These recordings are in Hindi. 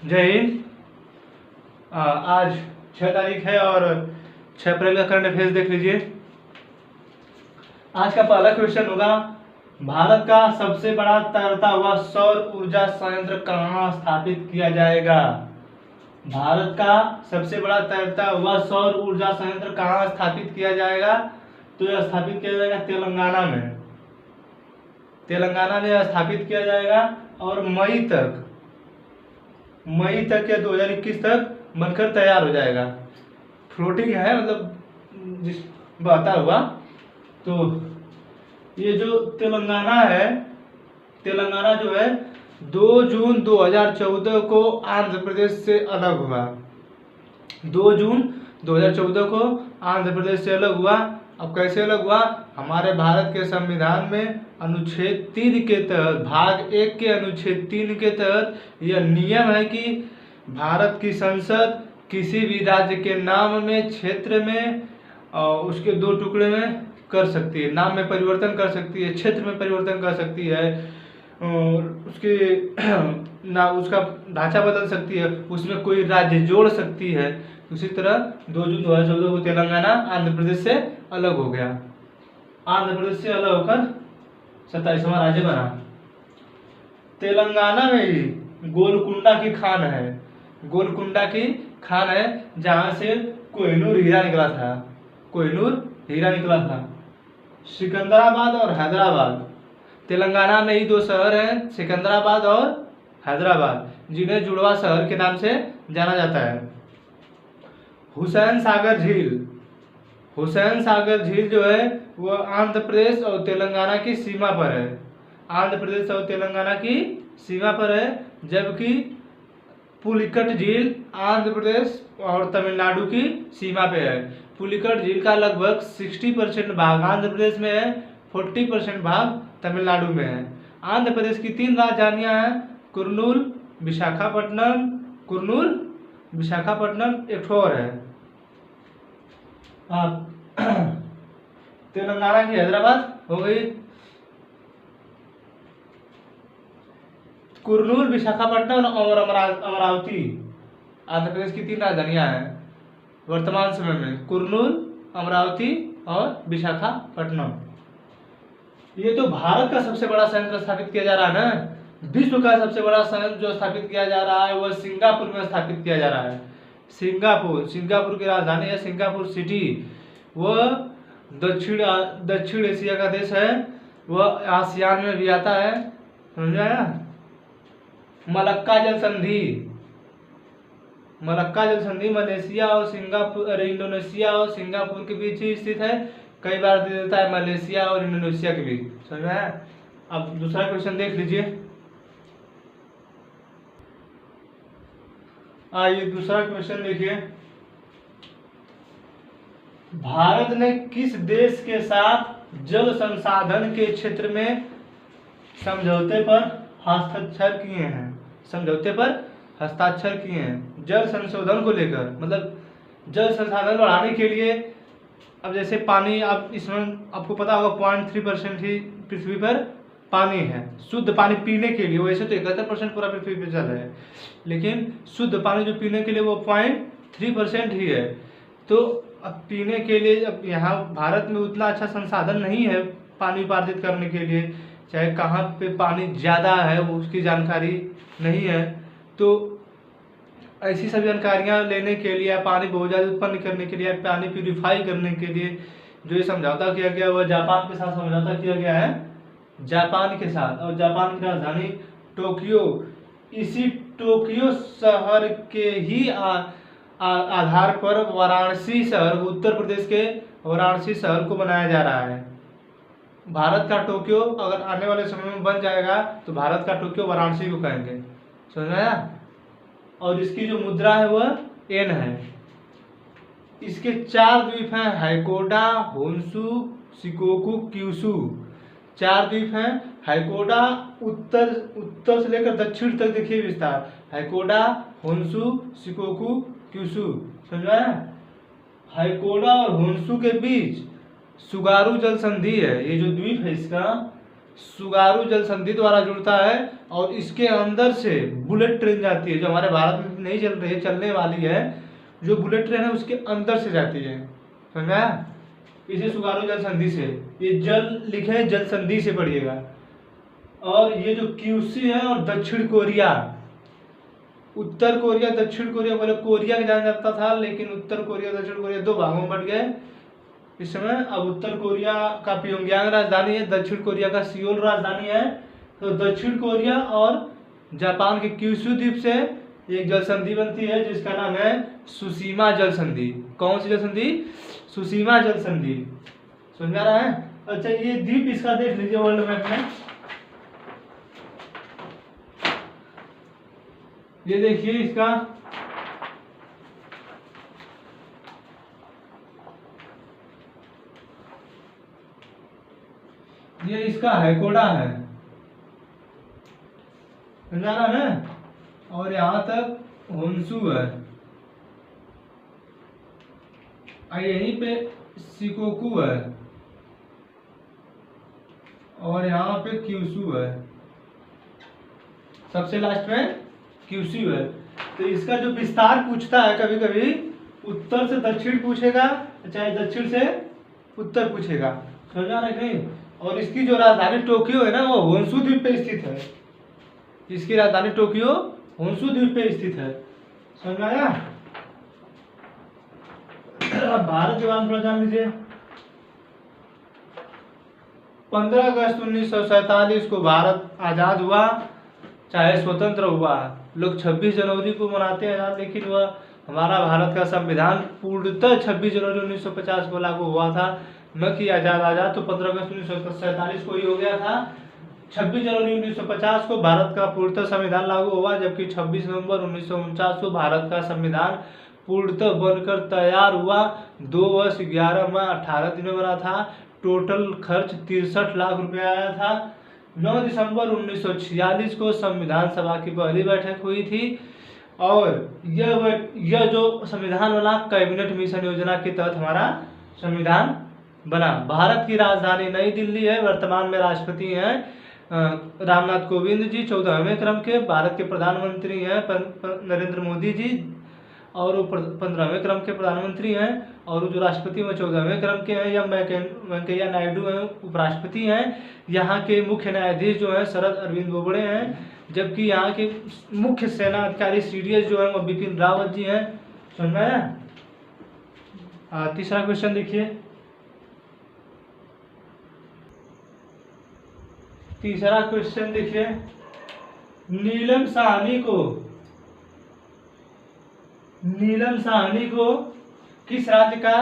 जय हिंद। आज 6 तारीख है और 6 अप्रैल का करंट अफेयर्स देख लीजिए। आज का पहला क्वेश्चन होगा, भारत का सबसे बड़ा तैरता हुआ सौर ऊर्जा संयंत्र कहाँ स्थापित किया जाएगा? भारत का सबसे बड़ा तैरता हुआ सौर ऊर्जा संयंत्र कहाँ स्थापित किया जाएगा? तो यह स्थापित किया जाएगा तेलंगाना में। तेलंगाना में स्थापित किया जाएगा और मई तक या 2021 तक बनकर तैयार हो जाएगा। फ्लोटिंग है, मतलब जिस बहता हुआ। तो ये जो तेलंगाना है, तेलंगाना जो है 2 जून 2014 को आंध्र प्रदेश से अलग हुआ। 2 जून 2014 को आंध्र प्रदेश से अलग हुआ। अब कैसे अलग हुआ? हमारे भारत के संविधान में अनुच्छेद 3 के तहत, भाग 1 के अनुच्छेद 3 के तहत यह नियम है कि भारत की संसद किसी भी राज्य के नाम में, क्षेत्र में और उसके 2 टुकड़े में कर सकती है। नाम में परिवर्तन कर सकती है, क्षेत्र में परिवर्तन कर सकती है, और उसके ना उसका ढांचा बदल सकती है, उसमें कोई राज्य जोड़ सकती है। उसी तरह 2 जून 2014 को तेलंगाना आंध्र प्रदेश से अलग हो गया। आंध्र प्रदेश से अलग होकर 27वां राज्य बना। तेलंगाना में ही गोलकुंडा की खान है। गोलकुंडा की खान है जहां से कोहिनूर हीरा निकला था। कोहिनूर हीरा निकला था। सिकंदराबाद और हैदराबाद, तेलंगाना में ही 2 शहर हैं, सिकंदराबाद और हैदराबाद, जिन्हें जुड़वा शहर के नाम से जाना जाता है। हुसैन सागर झील जो है वो आंध्र प्रदेश और तेलंगाना की सीमा पर है। आंध्र प्रदेश और तेलंगाना की सीमा पर है, जबकि पुलिकट झील आंध्र प्रदेश और तमिलनाडु की सीमा पे है। पुलिकट झील का लगभग 60% भाग आंध्र प्रदेश में है, 40% भाग तमिलनाडु में है। आंध्र प्रदेश की 3 राजधानियां हैं, कुर्नूल, विशाखापट्टनम, एक ठो और है। तेलंगाना की हैदराबाद हो गई। कुर्नूल, विशाखापट्टनम और अमरावती आंध्र प्रदेश की 3 राजधानियां हैं वर्तमान समय में, कुर्नूल, अमरावती और विशाखापट्टनम। ये तो भारत का सबसे बड़ा संयंत्र स्थापित किया जा रहा है ना। विश्व का सबसे बड़ा संयंत्र जो स्थापित किया जा रहा है वह सिंगापुर में स्थापित किया जा रहा है। सिंगापुर की राजधानी है सिंगापुर सिटी। वह दक्षिण एशिया का देश है। वह आसियान में भी आता है, समझ आया। मलक्का जल संधि मलेशिया और सिंगापुर, इंडोनेशिया और सिंगापुर के बीच ही स्थित है। कई बार दे देता है मलेशिया और इंडोनेशिया के बीच, समझ में आया। अब दूसरा क्वेश्चन देख लीजिए। आइए दूसरा क्वेश्चन देखिए। भारत ने किस देश के साथ जल संसाधन के क्षेत्र में समझौते पर हस्ताक्षर किए हैं? जल संशोधन को लेकर, मतलब जल संसाधन बढ़ाने के लिए। अब जैसे पानी, आप इसमें आपको पता होगा 0.3% ही पृथ्वी पर पानी है, शुद्ध पानी पीने के लिए। वैसे तो 71% पूरा पृथ्वी पर जल है, लेकिन शुद्ध पानी जो पीने के लिए वो 0.3% ही है। तो अब पीने के लिए, अब यहाँ भारत में उतना अच्छा संसाधन नहीं है पानी उपार्जित करने के लिए, चाहे कहाँ पे पानी ज़्यादा है वो उसकी जानकारी नहीं है। तो ऐसी सब जानकारियाँ लेने के लिए, पानी बहुत ज़्यादा उत्पन्न करने के लिए, पानी प्यूरिफाई करने के लिए जो ये समझौता किया गया वह जापान के साथ समझौता किया गया है, जापान के साथ। और जापान की राजधानी टोक्यो। इसी टोक्यो शहर के ही आधार पर वाराणसी शहर, उत्तर प्रदेश के वाराणसी शहर को बनाया जा रहा है। भारत का टोक्यो अगर आने वाले समय में बन जाएगा तो भारत का टोक्यो वाराणसी को कहेंगे, समझ में आया। और इसकी जो मुद्रा है वह येन है। इसके 4 द्वीप हैं, हाइकोडा, होन्शु, शिकोकू, क्यूशू। 4 द्वीप हैं। हाइकोडा उत्तर से लेकर दक्षिण तक देखिए विस्तार, हाइकोडा, होन्शु, शिकोकू, क्यूशू, समझ में आया। हाइकोडा और होन्शु के बीच सुगारू जल संधि है। ये जो द्वीप है इसका सुगारू जल संधि द्वारा जुड़ता है और इसके अंदर से बुलेट ट्रेन जाती है, जो हमारे भारत में नहीं चल रही है, चलने वाली है। जो बुलेट ट्रेन है उसके अंदर से जाती है, समझा? इसे सुगारू जल संधि से, ये जल लिखे हैं, जल संधि से पढ़िएगा। और ये जो क्यूसी है और दक्षिण कोरिया, उत्तर कोरिया दक्षिण कोरिया, पहले कोरिया का जाना जाता था, लेकिन उत्तर कोरिया दक्षिण कोरिया दो भागों में बट गए इस समय। अब उत्तर कोरिया का प्योंगयांग राजधानी है, दक्षिण कोरिया का सियोल राजधानी है। तो दक्षिण कोरिया और जापान के क्यूशू द्वीप से एक जल संधि बनती है जिसका नाम है सुसीमा जल संधि। कौन सी जल संधि? सुसीमा जल संधि। समझ आ रहा है? अच्छा, ये द्वीप इसका देख लीजिए वर्ल्ड मैप में, ये देखिए इसका, ये इसका हैकोडा है, समझा रहा ना? और यहाँ तक होन्सू है, और यहीं पे शिकोकू है, और यहाँ पे क्यूशू है, सबसे लास्ट में क्यूशू है। तो इसका जो विस्तार पूछता है, कभी कभी उत्तर से दक्षिण पूछेगा, चाहे दक्षिण से उत्तर पूछेगा, समझा रहे नहीं? और इसकी जो राजधानी टोक्यो है ना, वो होन्शू द्वीप पे स्थित है। इसकी राजधानी टोक्यो होन्शू द्वीप पे स्थित है, समझ आया? अब भारत के बारे में जान लीजिए। 15 अगस्त 1947 को भारत आजाद हुआ, चाहे स्वतंत्र हुआ। लोग 26 जनवरी को मनाते हैं आजाद, लेकिन वह हमारा भारत का संविधान पूर्णतः 26 जनवरी 1950 को लागू हुआ था, न कि आजाद तो 15 अगस्त 1947 को ही हो गया था। 26 जनवरी 1950 को भारत का पूर्णतः संविधान लागू हुआ, जबकि 26 नवंबर 1949 को भारत का संविधान पूर्णतः बनकर तैयार हुआ। 2 वर्ष 11 माह 18 दिन में बना था। टोटल खर्च 63 लाख रुपए आया था। 9 दिसंबर 1946 को संविधान सभा की पहली बैठक हुई थी और यह जो संविधान बना कैबिनेट मिशन योजना के तहत हमारा संविधान बना। भारत की राजधानी नई दिल्ली है। वर्तमान में राष्ट्रपति हैं रामनाथ कोविंद जी 14वें क्रम के। भारत के प्रधानमंत्री हैं नरेंद्र मोदी जी और वो 15वें क्रम के प्रधानमंत्री हैं। और जो राष्ट्रपति वो 14वें क्रम के हैं। या वेंकैया नायडू हैं उपराष्ट्रपति हैं। यहाँ के मुख्य न्यायाधीश जो हैं शरद अरविंद बोबड़े हैं, जबकि यहाँ के मुख्य सेना अधिकारी सीडीएस जो है वो बिपिन रावत जी हैं। समझ में आया? तीसरा क्वेश्चन देखिए। तीसरा क्वेश्चन देखिए, नीलम साहनी को किस राज्य का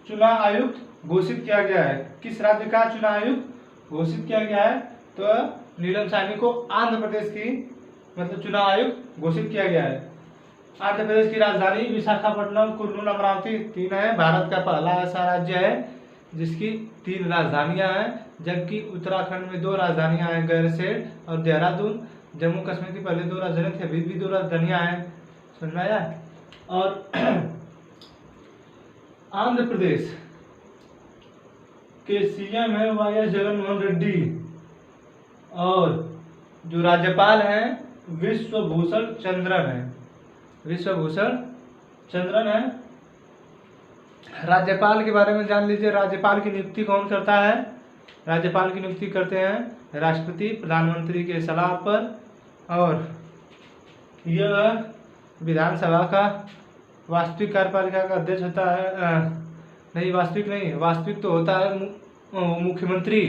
चुनाव आयुक्त घोषित किया गया है? किस राज्य का चुनाव आयुक्त घोषित किया गया है? तो नीलम साहनी को आंध्र प्रदेश की मतलब चुनाव आयुक्त घोषित किया गया है। आंध्र प्रदेश की राजधानी विशाखापट्टनम, कुर्नूल, अमरावती 3 है। भारत का पहला ऐसा राज्य है जिसकी 3 राजधानियां हैं, जबकि उत्तराखंड में 2 राजधानियां हैं, गैरसैंण और देहरादून। जम्मू कश्मीर की पहले 2 राजधानी थी, अभी भी 2 राजधानियां हैं। समझ में आया? और आंध्र प्रदेश के सीएम है वाईएस जगनमोहन रेड्डी और जो राज्यपाल हैं विश्वभूषण चंद्रन है। विश्वभूषण चंद्रन है। राज्यपाल के बारे में जान लीजिए। राज्यपाल की नियुक्ति कौन करता है? राज्यपाल की नियुक्ति करते हैं राष्ट्रपति प्रधानमंत्री के सलाह पर। और यह विधानसभा का वास्तविक कार्यपालिका का अध्यक्ष होता है। नहीं, वास्तविक नहीं, वास्तविक तो होता है मुख्यमंत्री।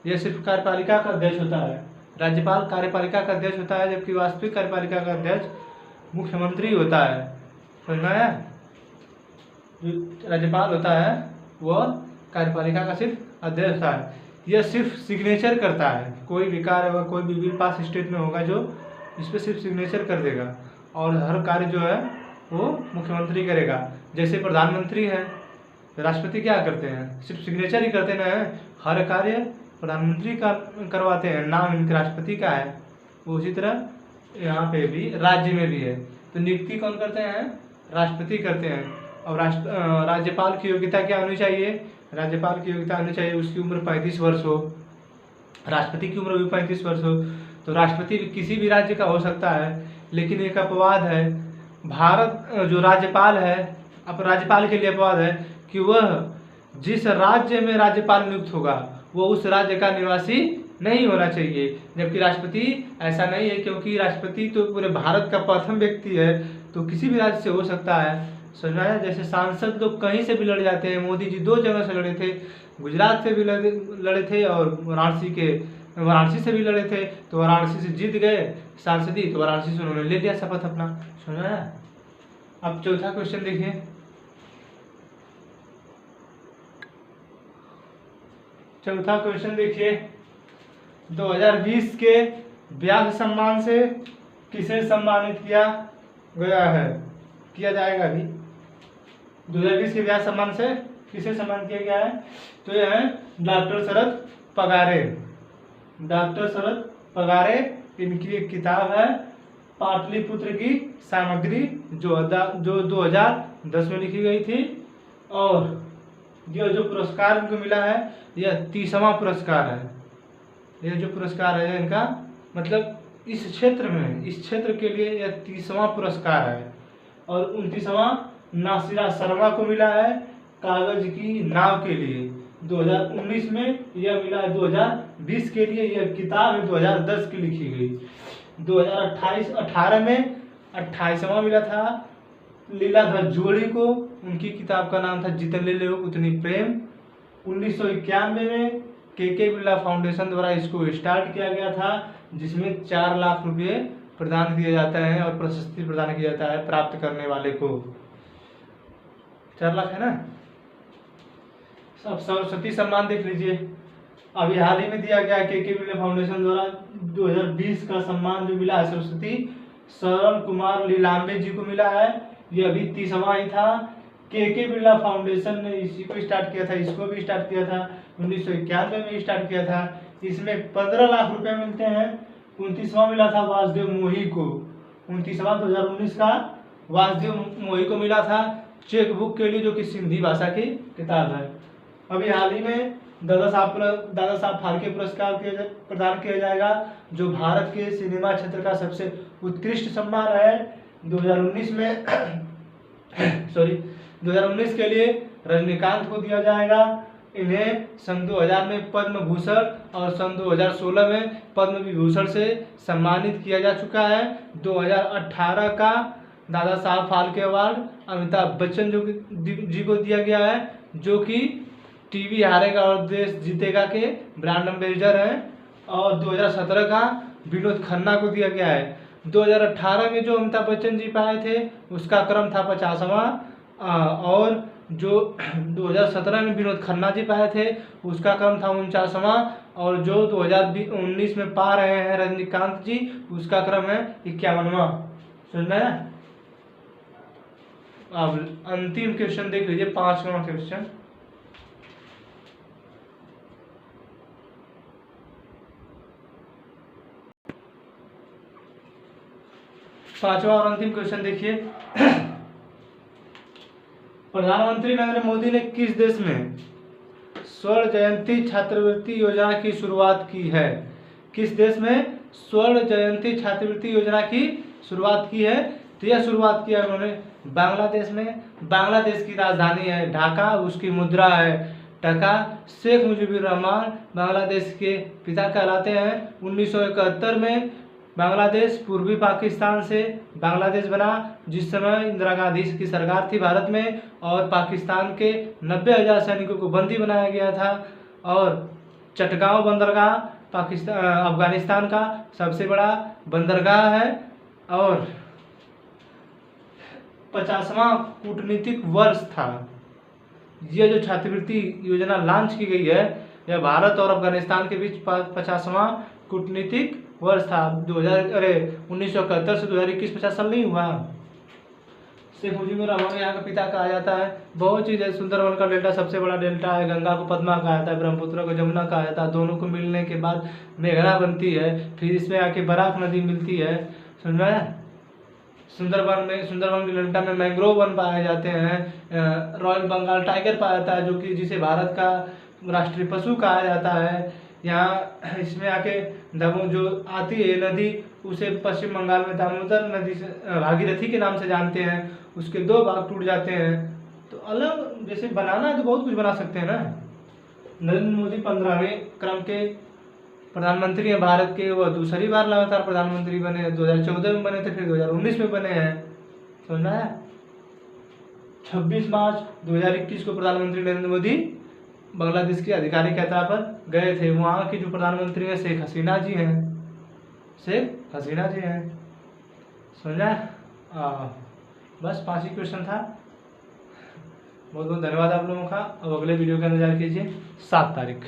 यह सिर्फ कार्यपालिका का अध्यक्ष होता है। राज्यपाल कार्यपालिका का अध्यक्ष होता है, जबकि वास्तविक कार्यपालिका का अध्यक्ष मुख्यमंत्री होता है। समझ में आया? जो राज्यपाल होता है वह कार्यपालिका का सिर्फ अध्यक्ष होता है। यह सिर्फ सिग्नेचर करता है। कोई भी कार्य होगा, कोई भी बिल पास स्टेट में होगा जो इस पर सिर्फ सिग्नेचर कर देगा और हर कार्य जो है वो मुख्यमंत्री करेगा। जैसे प्रधानमंत्री है, राष्ट्रपति क्या करते हैं? सिर्फ सिग्नेचर ही करते ना है, हर कार्य प्रधानमंत्री का करवाते हैं, नाम इनके राष्ट्रपति का है। उसी तरह यहाँ पे भी राज्य में भी है। तो नियुक्ति कौन करते हैं? राष्ट्रपति करते हैं। और राज्यपाल की योग्यता क्या होनी चाहिए? राज्यपाल की योग्यता होनी चाहिए उसकी उम्र 35 वर्ष हो। राष्ट्रपति की उम्र भी 35 वर्ष हो, तो राष्ट्रपति किसी भी राज्य का हो सकता है। लेकिन एक अपवाद है, भारत जो राज्यपाल है, अब राज्यपाल के लिए अपवाद है कि वह जिस राज्य में राज्यपाल नियुक्त होगा वो उस राज्य का निवासी नहीं होना चाहिए, जबकि राष्ट्रपति ऐसा नहीं है, क्योंकि राष्ट्रपति तो पूरे भारत का प्रथम व्यक्ति है, तो किसी भी राज्य से हो सकता है। समझ में आया? जैसे सांसद लोग कहीं से भी लड़ जाते हैं, मोदी जी 2 जगह से लड़े थे, गुजरात से भी लड़े थे और वाराणसी से भी लड़े थे, तो वाराणसी से जीत गए सांसदी, तो वाराणसी से उन्होंने ले लिया शपथ अपना। समझ में आया? अब चौथा क्वेश्चन देखिए, चौथा क्वेश्चन देखिए, 2020 के व्यास सम्मान से किसे सम्मानित किया जाएगा अभी 2020 के व्यास सम्मान से किसे सम्मानित किया गया है? तो यह है डॉक्टर शरद पगारे। डॉक्टर शरद पगारे, इनकी एक किताब है पाटलिपुत्र की सामग्री, जो 2010 में लिखी गई थी, और यह जो पुरस्कार इनको मिला है यह 30वां पुरस्कार है। यह जो पुरस्कार है इनका मतलब इस क्षेत्र के लिए यह 30वां पुरस्कार है। और 29वां नासिरा शर्मा को मिला है कागज की नाव के लिए 2019 में, यह मिला है 2020 के लिए। यह किताब 2010 की लिखी गई। 2018 में 28वां मिला था लीलाधर जोड़ी को, उनकी किताब का नाम था जितने ले लो उतनी प्रेम। 1991 में के बिरला फाउंडेशन द्वारा इसको स्टार्ट किया गया था, जिसमें 4 लाख रुपए प्रदान किए जाते हैं और प्रशस्ति प्रदान किया जाता है प्राप्त करने वाले को। 4 लाख है ना। अब सरस्वती सम्मान देख लीजिए, अभी हाल ही में दिया गया के बिरला फाउंडेशन द्वारा 2020 का सम्मान जो मिला है सरस्वती शरण कुमार लीलाम्बे जी को मिला है। ये अभी 30वां ही था। के बिरला फाउंडेशन ने इसी को स्टार्ट किया था, इसको भी स्टार्ट किया था 1991 में स्टार्ट किया था। इसमें 15 लाख रुपए मिलते हैं। 29वां मिला था वासुदेव मोही को, 29वां 2019 का वासुदेव मोही को मिला था चेक बुक के लिए, जो कि सिंधी भाषा की किताब है। अभी हाल ही में दादा साहब फाल्के पुरस्कार प्रदान किया जाएगा, जो भारत के सिनेमा क्षेत्र का सबसे उत्कृष्ट सम्मान है। 2019 में 2019 के लिए रजनीकांत को दिया जाएगा। इन्हें सन 2000 में पद्म भूषण और सन 2016 में पद्म विभूषण से सम्मानित किया जा चुका है। 2018 का दादा साहब फाल्के अवार्ड अमिताभ बच्चन जी को दिया गया है, जो कि टीवी हारेगा और देश जीतेगा के ब्रांड एम्बेसडर हैं। और 2017 का विनोद खन्ना को दिया गया है। 2018 में जो अमिताभ बच्चन जी पाए थे उसका क्रम था 50वां, और जो 2017 में विनोद खन्ना जी पाए थे उसका क्रम था 49वां, और जो 2019 में पा रहे हैं रजनीकांत जी उसका क्रम है 51वां। समझ में? अब अंतिम क्वेश्चन देख लीजिए, 5वां क्वेश्चन। पांचवा और अंतिम क्वेश्चन देखिए, प्रधानमंत्री नरेंद्र मोदी ने किस देश में स्वर्ण जयंती छात्रवृत्ति योजना की शुरुआत की है? किस देश में स्वर्ण जयंती छात्रवृत्ति योजना की शुरुआत की है? तो यह शुरुआत किया उन्होंने बांग्लादेश में। बांग्लादेश की राजधानी है ढाका, उसकी मुद्रा है टका। शेख मुजीबुर रहमान बांग्लादेश के पिता कहलाते हैं। 1971 में बांग्लादेश पूर्वी पाकिस्तान से बांग्लादेश बना, जिस समय इंदिरा गांधी की सरकार थी भारत में, और पाकिस्तान के 90,000 सैनिकों को बंदी बनाया गया था। और चटगांव बंदरगाह अफगानिस्तान का सबसे बड़ा बंदरगाह है। और 50वां कूटनीतिक वर्ष था। यह जो छात्रवृत्ति योजना लॉन्च की गई है यह भारत और अफगानिस्तान के बीच 50वां कूटनीतिक वर्ष था। 1971 से 2021 50 साल नहीं हुआ। शेख मुजीबुर रहमान यहाँ का पिता कहा जाता है। बहुत चीज़ है, सुंदरबन का डेल्टा सबसे बड़ा डेल्टा है, गंगा को पद्मा कहा जाता है, ब्रह्मपुत्र को जमुना कहा जाता है। दोनों को मिलने के बाद मेघना बनती है, फिर इसमें आके बराक नदी मिलती है। समझ में? सुंदरबन के डेल्टा में मैंग्रोव वन पाए जाते हैं। रॉयल बंगाल टाइगर पाया जाता है, जो कि जिसे भारत का राष्ट्रीय पशु कहा जाता है। यहाँ इसमें आके जो आती है नदी, उसे पश्चिम बंगाल में दामोदर नदी से भागीरथी के नाम से जानते हैं। उसके 2 भाग टूट जाते हैं। तो अलग जैसे बनाना है तो बहुत कुछ बना सकते हैं ना। नरेंद्र मोदी 15वें क्रम के प्रधानमंत्री हैं भारत के। वो दूसरी बार लगातार प्रधानमंत्री बने। 2014 में बने थे, फिर 2019 में बने हैं। समझना है। 26 मार्च 2021 को प्रधानमंत्री नरेंद्र मोदी बांग्लादेश की आधिकारिक यात्रा पर गए थे। वहाँ की जो प्रधानमंत्री हैं शेख हसीना जी हैं। शेख हसीना जी हैं। समझा। बस 5 ही क्वेश्चन था। बहुत बहुत धन्यवाद आप लोगों का। अब अगले वीडियो का इंतजार कीजिए 7 तारीख।